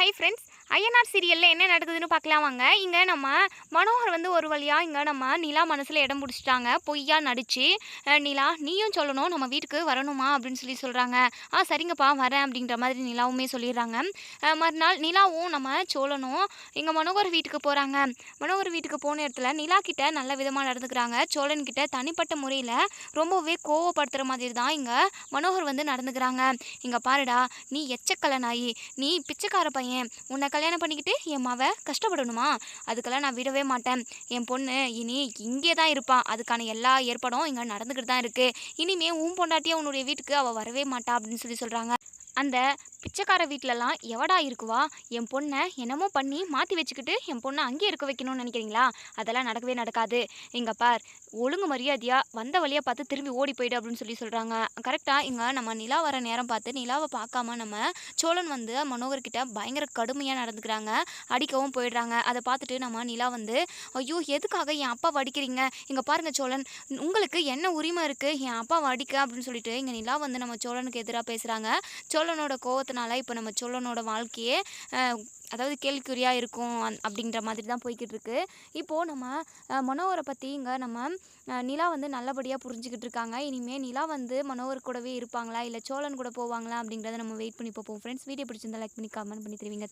Hi friends. INR சீரியலில் என்ன நடக்குதுன்னு பார்க்கலாம் வாங்க. இங்கே நம்ம மனோகர் வந்து ஒரு வழியாக இங்கே நம்ம நிலா மனசில் இடம் பிடிச்சிட்டாங்க. பொய்யா நடித்து நிலா நீயும் சொல்லணும், நம்ம வீட்டுக்கு வரணுமா அப்படின்னு சொல்கிறாங்க. சரிங்கப்பா வரேன் அப்படின்ற மாதிரி நிலாவுமே சொல்லிடுறாங்க. மறுநாள் நிலாவும் நம்ம சோழனும் இங்கே மனோகர் வீட்டுக்கு போகிறாங்க. மனோகர் வீட்டுக்கு போன இடத்துல நிலா கிட்ட நல்ல விதமாக நடந்துக்கிறாங்க. சோழன் கிட்ட தனிப்பட்ட முறையில் ரொம்பவே கோவப்படுத்துகிற மாதிரி தான் இங்கே மனோகர் வந்து நடந்துக்கிறாங்க. இங்கே பாருடா, நீ எச்சக்கலை நாயி, நீ பிச்சைக்கார பையன், உன்னை கல்யாணம் பண்ணிக்கிட்டு என் மாவ கஷ்டப்படணுமா? அதுக்கெல்லாம் நான் விடவே மாட்டேன். என் பொண்ணு இனி இங்கே தான் இருப்பான். அதுக்கான எல்லா ஏற்பாடும் இங்கே நடந்துக்கிட்டு தான் இருக்குது. இனிமே உன் பொண்டாட்டியே உன்னுடைய வீட்டுக்கு அவள் வரவே மாட்டா அப்படின்னு சொல்கிறாங்க. அந்த பிச்சைக்கார வீட்டிலலாம் எவடா இருக்குவா? என் பொண்ணை என்னமோ பண்ணி மாற்றி வச்சுக்கிட்டு என் பொண்ணை அங்கேயே இருக்க வைக்கணும்னு நினைக்கிறீங்களா? அதெல்லாம் நடக்கவே நடக்காது. இங்கே பார், ஒழுங்கு மரியாதையாக வந்த வழியாக பார்த்து திரும்பி ஓடி போயிடு அப்படின்னு சொல்கிறாங்க. கரெக்டாக இங்கே நம்ம நிலா வர நேரம் பார்த்து நிலாவை பார்க்காம நம்ம சோழன் வந்து மனோகர்கிட்ட பயங்கர கடுமையாக நடந்துக்கிறாங்க. அடிக்கவும் போயிடுறாங்க. அதை பார்த்துட்டு நம்ம நிலா வந்து, ஐயோ எதுக்காக என் அப்பாவை அடிக்கிறீங்க? இங்கே பாருங்கள் சோழன், உங்களுக்கு என்ன உரிமை இருக்குது என் அப்பாவை அடிக்க அப்படின்னு சொல்லிட்டு இங்கே நிலா வந்து நம்ம சோழனுக்கு எதிராக பேசுகிறாங்க. சோழனோட கோவத்தினால இப்போ நம்ம சோழனோட வாழ்க்கையே அதாவது கேள்விக்குறியாக இருக்கும் அப்படின்ற மாதிரி தான் போய்கிட்டு இருக்கு. இப்போது நம்ம மனோகரை பற்றி இங்கே நம்ம நிலா வந்து நல்லபடியாக புரிஞ்சுக்கிட்டு இருக்காங்க. இனிமேல் நிலா வந்து மனோகர் கூடவே இருப்பாங்களா இல்லை சோழன் கூட போவாங்களா அப்படிங்கிறத நம்ம வெயிட் பண்ணி பார்ப்போம். ஃப்ரெண்ட்ஸ், வீடியோ பிடிச்சிருந்தா லைக் பண்ணி கமெண்ட் பண்ணி தருவீங்க.